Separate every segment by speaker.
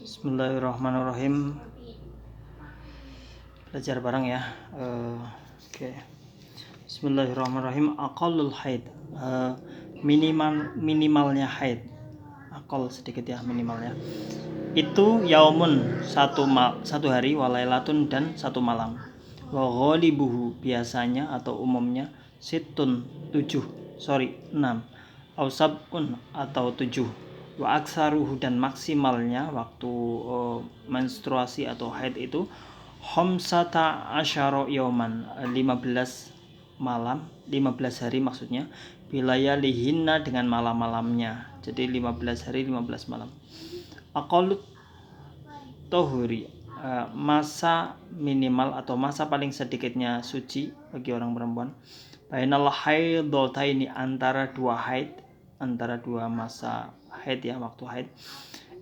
Speaker 1: Bismillahirrahmanirrahim. Belajar bareng ya. Oke. Bismillahirrahmanirrahim. Aqallul haid. Minimalnya haid. Aqall sedikit ya minimalnya. Itu yaumun satu hari, walailatun dan satu malam. Wa ghalibuhu biasanya atau umumnya situn 6 au sab'un atau 7. Wa aksaruhu dan maksimalnya waktu menstruasi atau haid itu khamsata asyara yauman 15 malam, 15 hari maksudnya, bilayalihinna dengan malam-malamnya. Jadi 15 hari 15 malam. Aqallut tohuri, masa minimal atau masa paling sedikitnya suci bagi orang perempuan, bainal haidataini, antara dua masa haid ya, waktu haid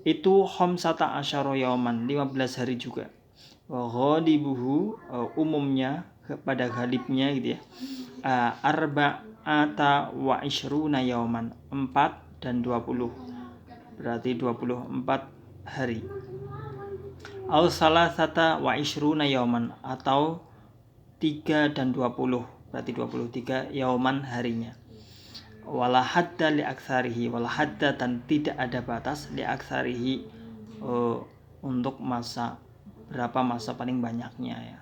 Speaker 1: itu khamsata asyara yauman, 15 hari juga. Wa ghalibuhu, umumnya pada ghalibnya gitu ya, arba'ata wa ishruna yauman, 4 dan 20, berarti 24 hari. Au salasata wa ishruna yauman, atau 3 dan 20, berarti 23 yauman harinya. Wala hadda li aktsarihi, wala hadda dan tidak ada batas li aktsarihi, untuk berapa masa paling banyaknya ya.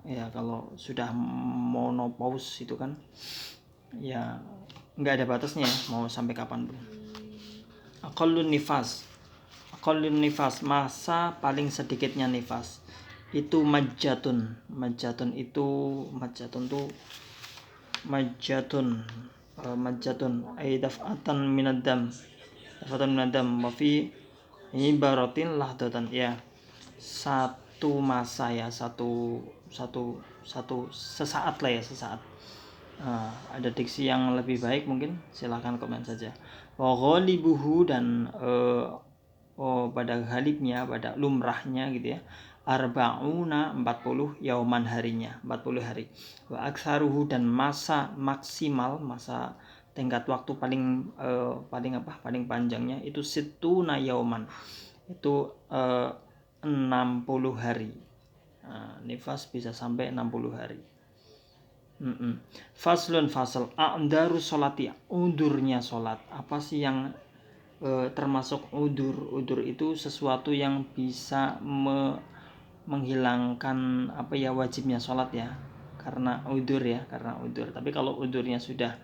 Speaker 1: Ya kalau sudah monopause itu kan ya nggak ada batasnya ya, mau sampai kapan pun. Aqallun nifas, masa paling sedikitnya nifas itu majatun ay daf'atan minadam wa fi ibaratin lahdatan, ya satu masa ya, satu sesaat lah ya, sesaat. Ada diksi yang lebih baik mungkin silahkan komen saja. Wa ghalibuhu dan pada ghalibnya, pada lumrahnya gitu ya, arba'una 40 yauman harinya, 40 hari. Wa aksaruhu dan masa maksimal, masa tingkat waktu paling panjangnya itu situna yauman, itu 60 hari. Nifas bisa sampai 60 hari. Fasal a'daru sholati, undurnya sholat. Apa sih yang termasuk udur itu sesuatu yang bisa menghilangkan wajibnya sholat ya, karena udur. Tapi kalau udurnya sudah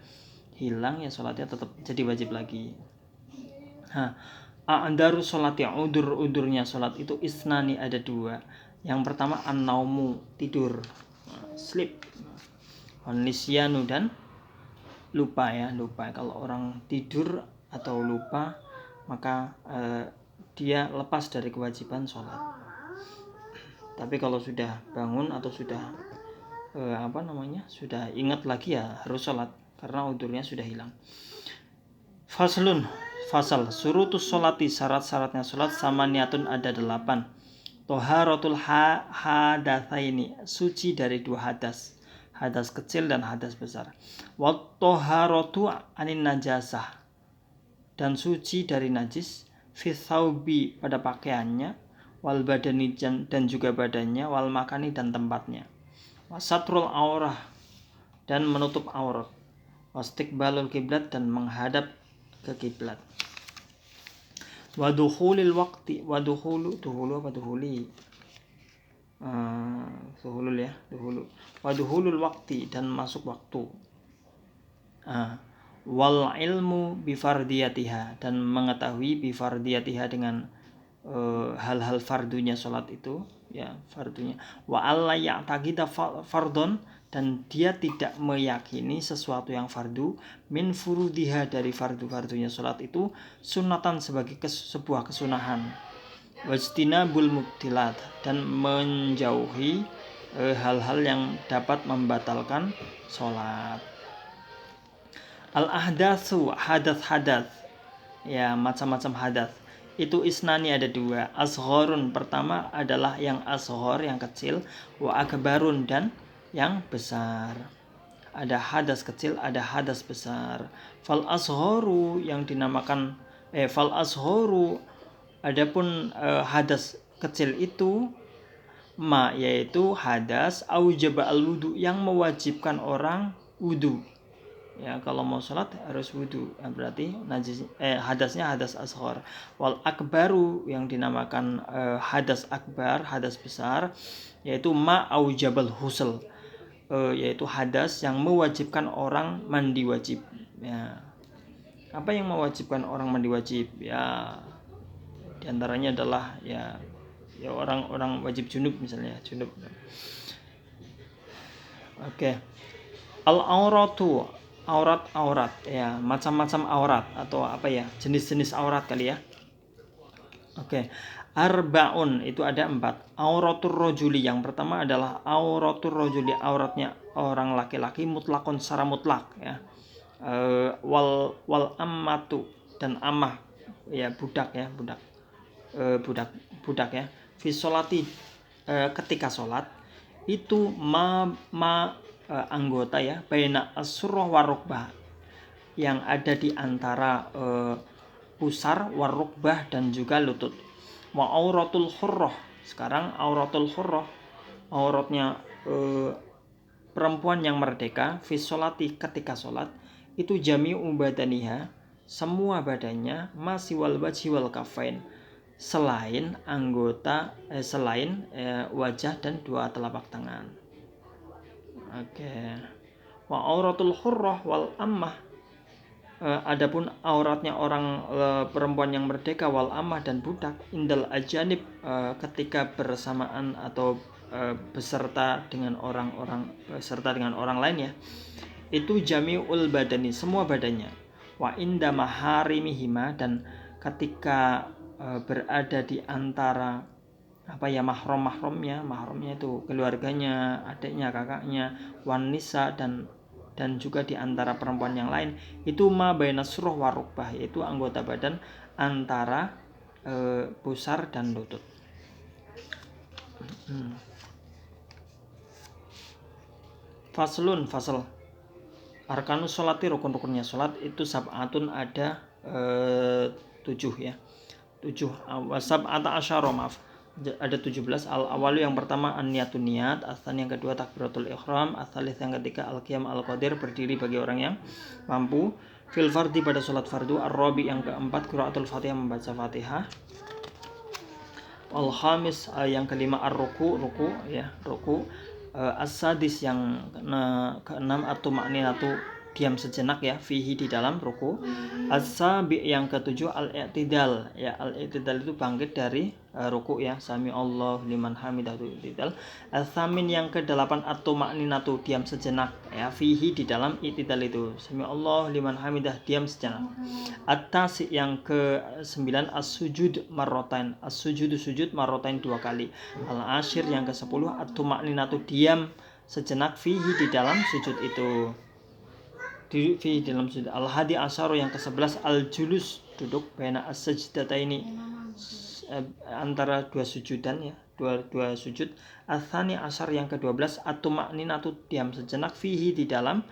Speaker 1: hilang ya sholatnya tetap jadi wajib lagi. A'daru sholati, udurnya sholat itu isnani, ada 2. Yang pertama an-naumu, tidur, sleep. Nisyanu dan lupa. Kalau orang tidur atau lupa maka dia lepas dari kewajiban sholat. Tapi kalau sudah bangun atau sudah sudah ingat lagi ya harus sholat karena udurnya sudah hilang. Fasal surutus sholati, syarat-syaratnya sholat sama niatun ada 8. Toharatul hadatsaini, suci dari 2 hadas kecil dan hadas besar. Wa toharatu anin najasah, dan suci dari najis, fi thawbi, pada pakaiannya, wal badani dan juga badannya, wal makani dan tempatnya, wasatrul aurah dan menutup aurat, wastiqbalul kiblat dan menghadap ke kiblat, wadukhulil waqti, waduhulul waqti dan masuk waktu, wal ilmu bifardiyatiha dan mengetahui bifardiyatiha dengan hal-hal fardunya sholat itu ya, fardunya. Wa alla ya'taqida fardon, dan dia tidak meyakini sesuatu yang fardu, min furudiha, dari fardu-fardunya sholat itu, sunatan sebagai sebuah kesunahan, wajtinabul mubtilat dan menjauhi hal-hal yang dapat membatalkan sholat. Al-ahdatsu, hadas ya, macam-macam hadas itu isnani, ada 2. Asghorun, pertama adalah yang asghor, yang kecil, wa akbarun, dan yang besar. Ada hadas kecil, ada hadas besar. Fal asghoru yang dinamakan fal asghoru Adapun hadas kecil itu yaitu hadas aujaba al-wudu yang mewajibkan orang wudu. Ya, kalau mau sholat harus wudu. Berarti hadasnya hadas asghar. Wal akbaru yang dinamakan hadas akbar, hadas besar, yaitu aujabal husl, yaitu hadas yang mewajibkan orang mandi wajib. Ya. Apa yang mewajibkan orang mandi wajib? Ya, diantaranya adalah ya orang wajib junub misalnya, junub. Oke. Al-auratu, aurat ya, macam-macam aurat atau apa ya, jenis-jenis aurat kali ya. Oke. Arbaun itu ada 4. Auratur rojuli yang pertama adalah auratur rojuli, auratnya orang laki-laki mutlakon secara mutlak ya. Wal ammatu dan amah ya, budak ya, budak ya. Fi sholati, ketika sholat itu anggota ya, baina as-surrah warukbah, yang ada di antara pusar warukbah dan juga lutut. Wa auratul hurrah, sekarang auratul hurrah, auratnya perempuan yang merdeka, fi sholati, ketika sholat itu jami'u badaniha, semua badannya, masih wal wajhi wal kafain, selain anggota selain wajah dan 2 telapak tangan. Oke. Wa auratul hurrah wal ammah, adapun auratnya orang perempuan yang merdeka, wal ammah dan budak, indal ajanib, ketika bersamaan atau beserta dengan orang lain ya, itu jami'ul badani, semua badannya. Wa inda maharimihima, dan ketika berada di antara mahramnya itu keluarganya, adiknya, kakaknya, wanisa dan juga di antara perempuan yang lain, itu ma baina surah warukbah, yaitu anggota badan antara pusar dan lutut. Fasl. Arkanus sholati, rukun-rukunnya sholat itu sab'atun, ada 7 ya. 7 sab'ata asyara, ada 17. Al-awalu yang pertama an-niyatun, niat. As-tsani yang kedua takbiratul ihram. As-tsalits yang ketiga al-qiyam al-qadir, berdiri bagi orang yang mampu. Fil fardhi, pada sholat fardu. Ar-rabi yang keempat qiraatul fatihah, membaca fatihah. Al-khamis yang kelima ar-ruku ya, ruku. As-sadis yang keenam at-tuma'ninatu, diam sejenak ya, fihi, di dalam ruku. As-sabi yang ketujuh al-i'tidal ya, al-i'tidal itu bangkit dari ruku ya, sami Allahu liman hamidah, itu i'tidal. As-samin yang ke-8 at-tuma'ninatu, diam sejenak ya, fihi, di dalam i'tidal itu, sami Allahu liman hamidah, diam sejenak. At-tasi yang ke-9 as-sujud marrotain, as-sujudu, sujud, marrotain, 2 kali. Al-ashir yang ke-10 at-tuma'ninatu, diam sejenak, fihi, di dalam sujud itu, di dalam sujud. Al-hadi asyara yang ke-11 al-julus, duduk, baina as-sajdataini, antara 2 sujudan ya, dua sujud. Al-thani asyar yang ke-12 at-tuma'ninatu, diam sejenak, fihi, di dalam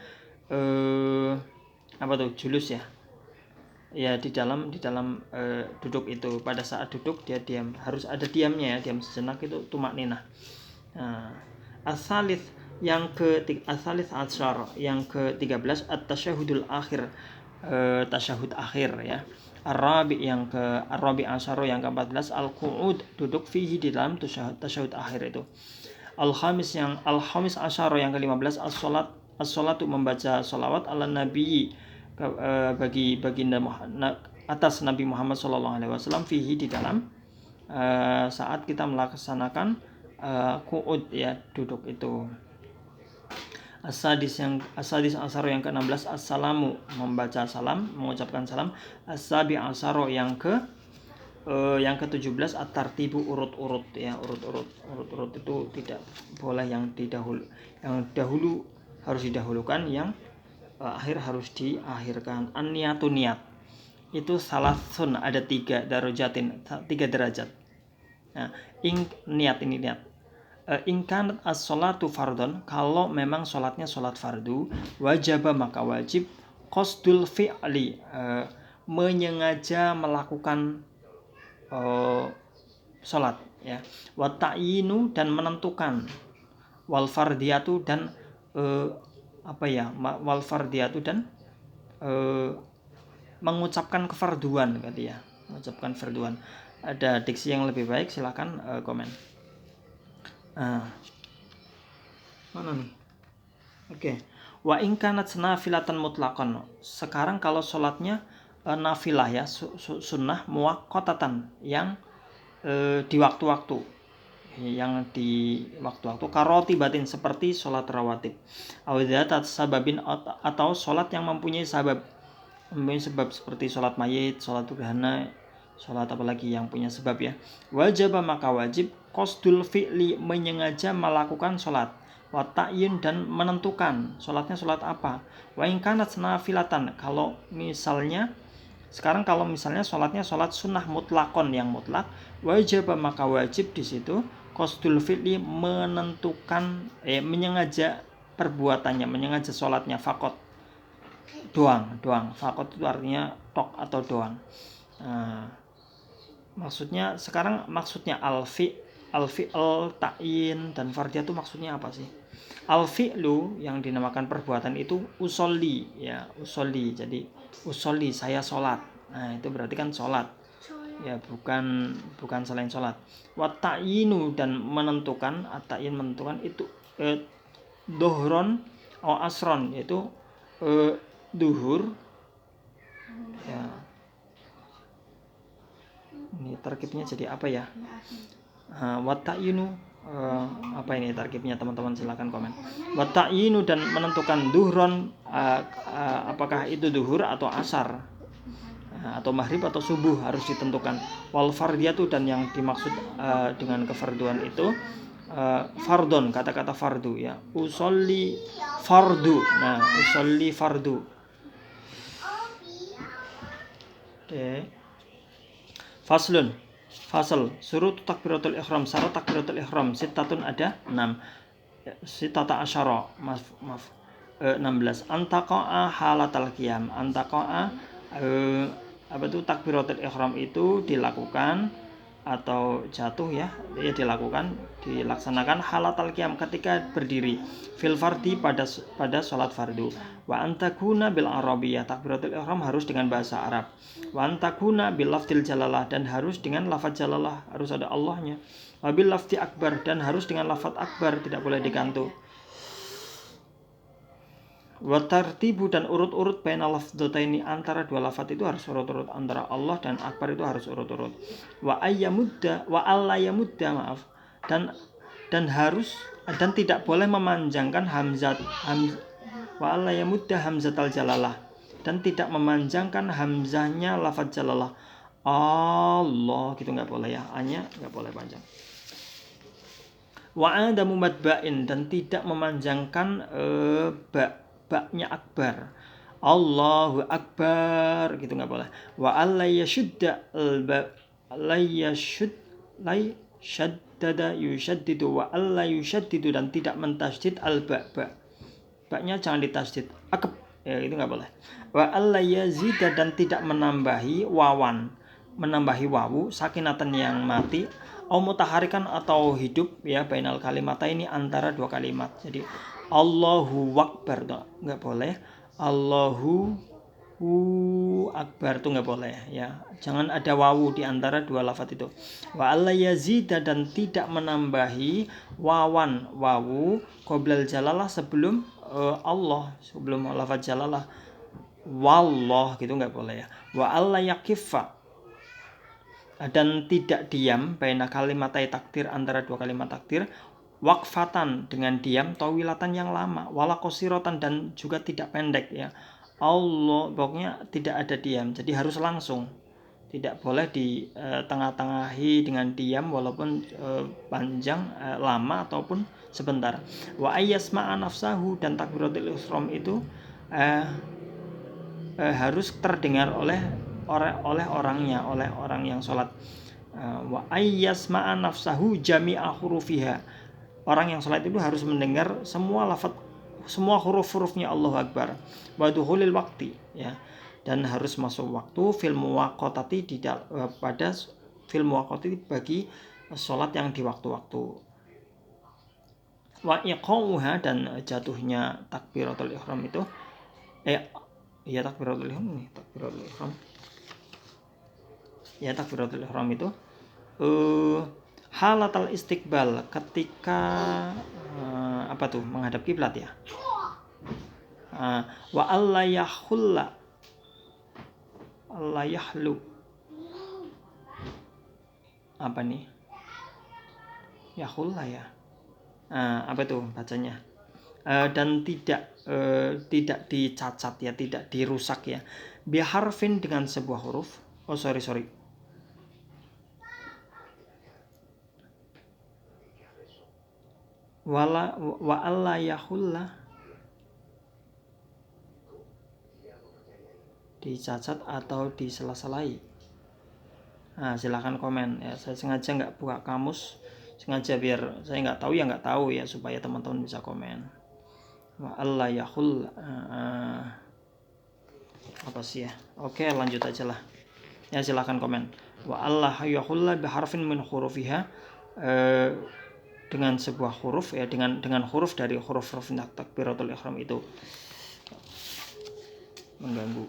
Speaker 1: julus ya. Ya, di dalam duduk itu, pada saat duduk dia diam, harus ada diamnya ya, diam sejenak, itu tuma'ninah. As-salis yang ke-13 yang ke-13 at-tasyahudul akhir, tasyahud akhir ya. Ar-rabi asyara yang ke-14 al-qu'ud, duduk, fihi, di dalam tasyahud akhir itu. Al-khamis asyara yang ke-15 as-sholatu, membaca sholawat ala nabi, bagi baginda atas Nabi Muhammad SAW, fihi, di dalam saat kita melaksanakan qu'ud ya, duduk itu. As-sadis asyara yang ke-16 as-salamu, membaca salam, mengucapkan salam. As-sabi asyara yang ke-17 at-tartibu, urut-urut ya, urut-urut itu tidak boleh yang dahulu harus didahulukan, yang akhir harus diakhirkan. An-niyatu, niat itu salasun, ada 3 darajatin, 3 derajat. Nah, niat. Ingkanat as-sholatu fardhon, kalau memang sholatnya sholat fardu, wajaba, maka wajib, qasdul fi'li, menyengaja melakukan sholat ya. Wa ta'yinu dan menentukan, wal fardiyatu dan wal fardiyatu dan mengucapkan kefarduan gitu ya, mengucapkan farduan. Ada diksi yang lebih baik silakan komen. Mana nih? Oke. Wa in kanat nafilatan mutlaqan. Sekarang kalau sholatnya nafilah ya, sunnah muwaqqatatan yang di waktu-waktu, karoti batin seperti sholat rawatib, awidatat sababin atau sholat yang mempunyai sebab seperti sholat mayit, sholat gerhana, sholat apalagi yang punya sebab ya. Wajib maka wajib qasdul fi'li menyengaja melakukan sholat, wa ta'yin dan menentukan sholatnya sholat apa. Wa in kanat nafilatan, kalau misalnya sholatnya sholat sunnah mutlakon yang mutlak, wajib maka wajib di situ qasdul fi'li menentukan menyengaja perbuatannya, menyengaja sholatnya fakot doang. Fakot itu artinya tok atau doang. Maksudnya al-fi'l, ta'yin dan fardiyah itu maksudnya apa sih? Al-fi'lu yang dinamakan perbuatan itu usolli ya, usolli. Jadi usolli saya sholat. Nah, itu berarti kan sholat. Ya, bukan selain sholat. Wa ta'yinu dan menentukan, at-ta'yin menentukan itu dhuhron atau asron, yaitu duhur ya. Ini tarkibnya jadi apa ya? Wa ta'yinu apa ini tarkibnya teman-teman, silakan komen. Wa ta'yinu dan menentukan duhron, apakah itu duhur atau asar atau maghrib atau subuh harus ditentukan. Wal fardiyatu dan yang dimaksud dengan kefarduan itu fardon, kata-kata fardu ya. Usolli fardu. Nah, usolli fardu. Oke. Fasl surut takbiratul ihram, syarat takbiratul ihram sittatun ada 6. Sittata asyara, maaf 16. Antaqa'a halatal qiyam. Antaqa'a takbiratul ihram itu dilakukan atau jatuh ya, dilaksanakan halatal qiyam ketika berdiri, fil fardi pada sholat fardu. Wa antakuna bil arabiyah, takbiratul ihram harus dengan bahasa Arab. Wa antakuna bil lafzil jalalah, dan harus dengan lafaz jalalah, harus ada Allahnya. Wa bil lafzi akbar, dan harus dengan lafaz akbar, tidak boleh digantung. Wa tartibu dan urut-urut baina lafdzataini, antara dua lafaz itu harus urut-urut, antara Allah dan akbar itu harus urut-urut. Wa alla yamudda dan harus dan tidak boleh memanjangkan wa alla yamudda hamzatal jalalah, dan tidak memanjangkan hamzahnya lafaz jalalah. Allah gitu enggak boleh ya, hanya enggak boleh panjang. Wa adamu madba'in, dan tidak memanjangkan baknya akbar, Allahu akbar gitu enggak boleh. Wa alla yashudda yushaddidu wa alla yushaddidu, dan tidak mentasydid baknya jangan ditasydid, akab ya, itu enggak boleh. Wa alla yazida, dan tidak menambahi wawu sakinatan yang mati, au mutaharikan atau hidup ya, bainal kalimata ini antara dua kalimat. Jadi Allahu akbar enggak boleh, Allahu akbar tuh enggak boleh ya, jangan ada wawu di antara dua lafaz itu. Wa alla yazida, dan tidak menambahi wawu qoblal jalalah, sebelum Allah, sebelum lafaz jalalah, wallah gitu enggak boleh ya. Wa alla yakiffa, dan tidak diam baina kalimatai takdir, antara dua kalimat takdir, waqfatan dengan diam, tawilatan yang lama, wala qasirotan, dan juga tidak pendek ya. Allah pokoknya tidak ada diam, jadi harus langsung, tidak boleh di tengah-tengahi dengan diam walaupun panjang, lama ataupun sebentar. Wa ayyasma'a nafsahu, dan takbiratul ihram itu harus terdengar oleh orangnya, oleh orang yang sholat. Wa ayyasma'a nafsahu jami'a hurufiha, orang yang sholat itu harus mendengar semua lafaz, semua huruf-hurufnya Allahu Akbar. Wa dukhulil waqti ya, dan harus masuk waktu, fil muwaqqatati pada fil muwaqqati bagi sholat yang di waktu-waktu. Wa iqa'uha dan jatuhnya takbiratul ihram itu takbiratul ihram itu halatal istiqbal ketika menghadap kiblat ya. Wa alla yahlu yahulla ya. Apa itu bacanya? Dan tidak dicacat ya, tidak dirusak ya. Biharfin dengan sebuah huruf. Sorry. Wa alla yahulla dicacat atau disela-selai. Silakan komen ya. Saya sengaja nggak buka kamus, sengaja biar saya nggak tahu ya supaya teman-teman bisa komen. Wa alla yahul apa sih ya? Oke, lanjut aja lah. Ya silakan komen. Wa alla yahulla biharfin min hurufiha dengan sebuah huruf ya, dengan huruf dari huruf-huruf takbiratul ihram itu mengganggu.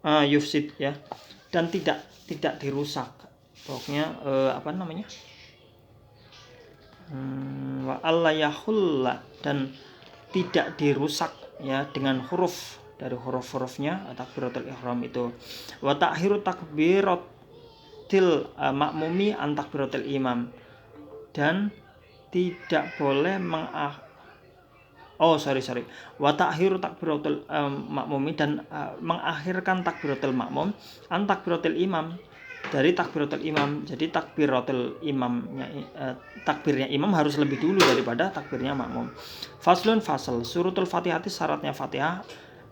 Speaker 1: Yufsid ya, dan tidak dirusak. Pokoknya wa alla yahulla dan tidak dirusak ya dengan huruf dari huruf-hurufnya takbiratul ihram itu. Wa ta'khiru takbiratil ma'mumi an takbiratil imam, dan tidak boleh wa ta'khiru takbiratul ma'mumi dan mengakhirkan takbiratul ma'mum an takbiratul imam dari takbiratul imam. Jadi takbiratul imamnya takbirnya imam harus lebih dulu daripada takbirnya makmum. Fasl surutul fatihati, syaratnya fatihah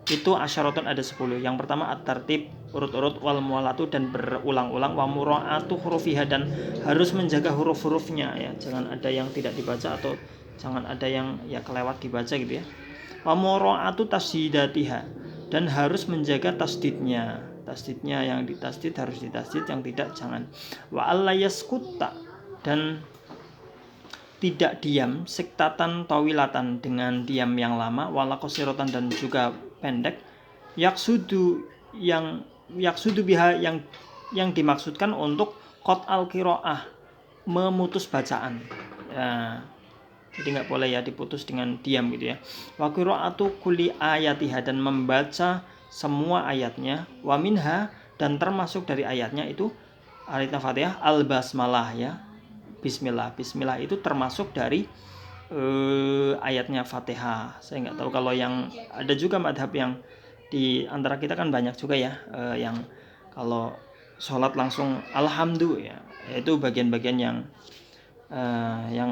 Speaker 1: itu asyaratun ada 10. Yang pertama at-tartib, urut-urut, wal muwalatu dan berulang-ulang, wa mura'atu hurufiha dan harus menjaga huruf-hurufnya ya. Jangan ada yang tidak dibaca atau jangan ada yang ya kelewat dibaca gitu ya. Wa mura'atu tasdidatiha dan harus menjaga tasdidnya yang ditasdid harus ditasdid, yang tidak jangan. Wa alla yaskutta dan tidak diam, siktatan tawilatan dengan diam yang lama, wala qasiratan dan juga pendek, yaksudu biha yang dimaksudkan untuk qat al-qiraah, memutus bacaan ya. Jadi nggak boleh ya diputus dengan diam gitu ya. Wa qiraatu kulli ayatiha dan membaca semua ayatnya, wa minha dan termasuk dari ayatnya itu ayat Fatihah al-basmalah ya. Bismillah itu termasuk dari ayatnya Fatihah. Saya nggak tahu kalau yang ada juga madhab yang di antara kita kan banyak juga ya yang kalau sholat langsung alhamdulillah ya, itu bagian-bagian yang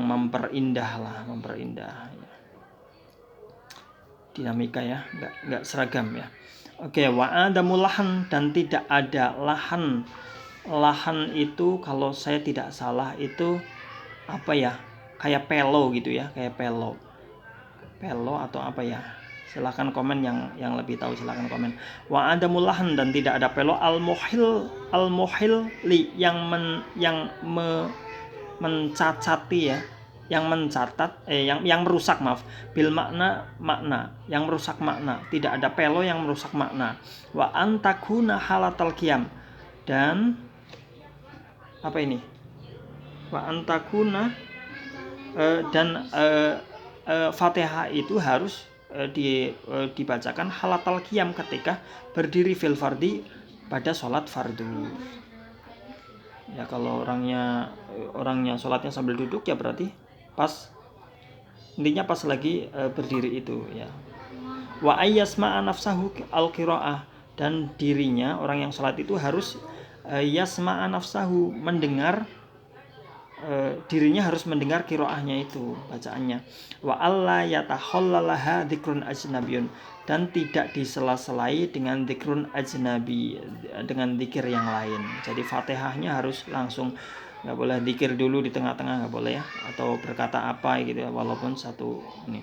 Speaker 1: memperindah ya. Dinamika ya, nggak seragam ya. Oke, wa adamul lahan dan tidak ada lahan. Lahan itu kalau saya tidak salah itu apa ya, kayak pelo gitu ya, kayak pelo atau apa ya, silahkan komen yang lebih tahu, silahkan komen. Wa adamul lahan dan tidak ada pelo al muhil li yang mencacati ya, yang mencatat yang merusak bil makna yang merusak makna, tidak ada pelo yang merusak makna. Wa antakuna halatal qiyam dan apa ini? Wa antakuna dan Fatihah itu harus dibacakan halatal qiyam ketika berdiri fil fardi pada sholat fardu. Ya kalau orangnya sholatnya sambil duduk ya berarti intinya pas lagi berdiri itu ya. Wa ayyasma'a nafsahu al-qiraah dan dirinya orang yang sholat itu harus yasma'a nafsahu mendengar dirinya harus mendengar qiraahnya itu bacaannya. Wa alla yatakhallalaha dzikrun ajnabiyun dan tidak disela-selai dengan dzikrun ajnabi, dengan zikir yang lain. Jadi Fatihahnya harus langsung, nggak boleh zikir dulu di tengah-tengah, nggak boleh ya, atau berkata apa gitu ya, walaupun satu ini.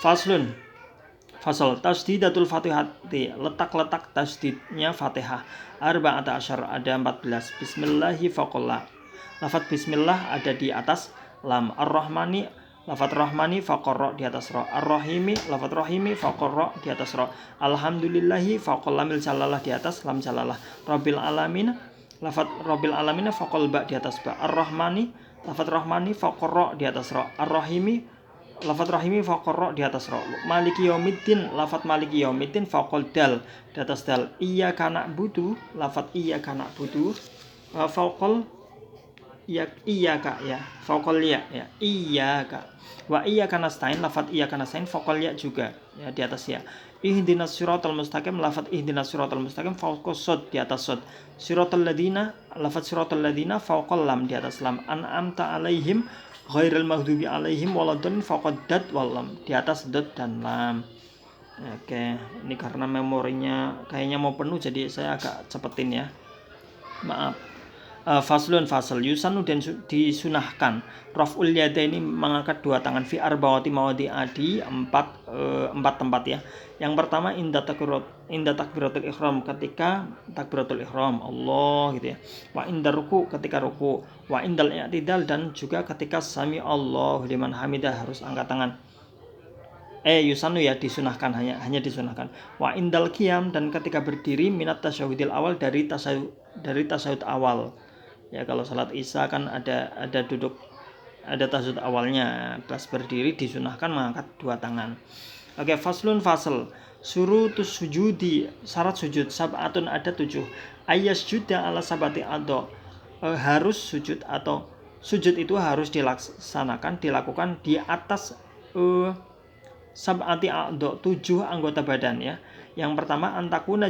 Speaker 1: Faslun Fasal tasdidatul fatihati, letak-letak tasdidnya fatihah. Arba'ata asyar, ada 14. Bismillahi faqalla, lafaz bismillah ada di atas lam. Ar-Rahmani, lafaz Rahmani faqarra di atas ra. Ar-Rahimi, lafaz Rahimi faqarra di atas ra. Alhamdulillahi faqal lamil jalalah di atas lam jalalah. Rabbil alamin, lafaz Rabbil alamin faqal ba di atas ba. Ar-Rahmani, lafaz Rahmani faqarra di atas ra. Ar-Rahimi, lafaz Rahimi faqarra di atas ra. Maliki yaumiddin, lafaz Maliki yaumiddin faqal dal di atas dal. Iyyaka na'budu, lafaz iyyaka na'budu faqal iyyaka ya, faqal ya, iyyaka. Wa iyyaka nasta'in, lafaz iyyaka nasta'in faqal ya juga ya di atas ya. Ihdinas siratal mustaqim, lafaz ihdinas siratal mustaqim faqal sod di atas sod. Siratal ladzina, lafaz siratal ladzina faqal lam di atas lam. An'amta alaihim ghairil maghdubi alaihim waladhdallin faqad dad wal lam di atas dad dan lam. Oke, ini karena memorinya kayaknya mau penuh jadi saya agak cepetin ya. Maaf. Faslun fasal yusanu dan disunahkan raf'ul yadaini, mengangkat dua tangan fi arba'ati mawadi'a di empat tempat ya. Yang pertama inda takbiratul ihram, ketika takbiratul ihram Allah gitu ya. Wa inda ruku, ketika ruku. Wa indal i'tidal, dan juga ketika sami Allahu liman hamidah harus angkat tangan. Yusanu ya, disunahkan, hanya disunahkan. Wa indal qiyam, dan ketika berdiri minat tasyahudil awal, dari tasyahud awal. Ya, kalau salat Isya kan ada duduk, ada tasyahud awalnya. Pas berdiri disunahkan mengangkat dua tangan. Oke, faslun fasal. Surutus sujudi, syarat sujud sab'atun, ada 7. Ayyasjuda ala sabati adho, harus sujud atau sujud itu harus dilakukan di atas sab'ati adho, 7 anggota badan ya. Yang pertama antakuna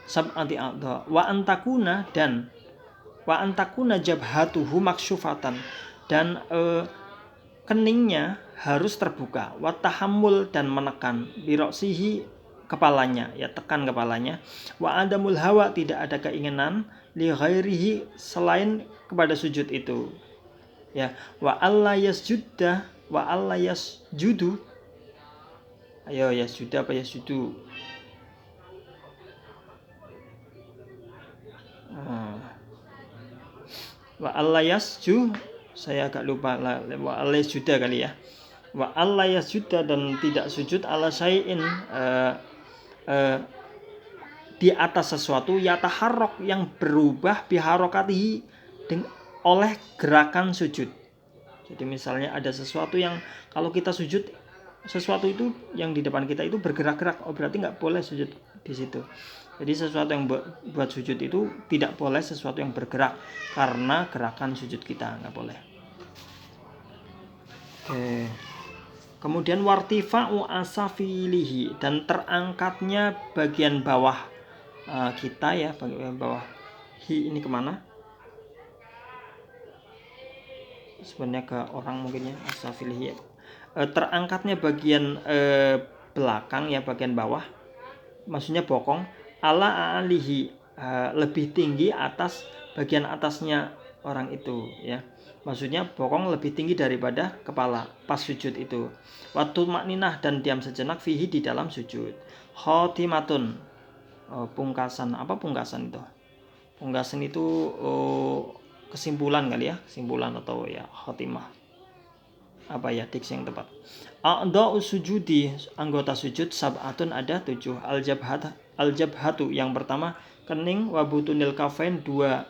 Speaker 1: sab'ati adha wa antakuna, dan wa antakuna jabhatuhu maksyufatan, dan keningnya harus terbuka. Wa tahammul, dan menekan. Biroksihi, kepalanya ya, tekan kepalanya. Wa adamul hawa, tidak ada keinginan. Li ghairihi, selain kepada sujud itu ya. Wa alla yasjuda, wa alla yasjudu, ayo yasjuda apa yasjudu? Wa alla yasju, saya agak lupa, wa alla yasjuda kali ya. Wa alla yasjuda, dan tidak sujud ala syai'in, di atas sesuatu, yataharrak, yang berubah, biharokatihi, oleh gerakan sujud. Jadi misalnya ada sesuatu yang kalau kita sujud, sesuatu itu yang di depan kita itu bergerak-gerak, berarti nggak boleh sujud di situ. Jadi sesuatu yang buat sujud itu tidak boleh sesuatu yang bergerak, karena gerakan sujud kita nggak boleh. Oke. Kemudian wartifa'u asafilihi, dan terangkatnya bagian bawah kita ya, bagian bawah hi ini kemana? Sebenarnya ke orang mungkin ya, asafilihi. Terangkatnya bagian belakang ya, bagian bawah, maksudnya bokong, ala alihi, lebih tinggi atas bagian atasnya orang itu ya, maksudnya bokong lebih tinggi daripada kepala pas sujud itu. Waktu makninah, dan diam sejenak, fihi, di dalam sujud. Khotimatun, pungkasan. Apa pungkasan itu? Pungkasan itu kesimpulan kali ya, kesimpulan atau ya khotimah, apa ya diksi yang tepat. A'dha'u sujudi, anggota sujud sab'atun, ada 7. Al-jabhatu, yang pertama kening, wa butunil kafain, dua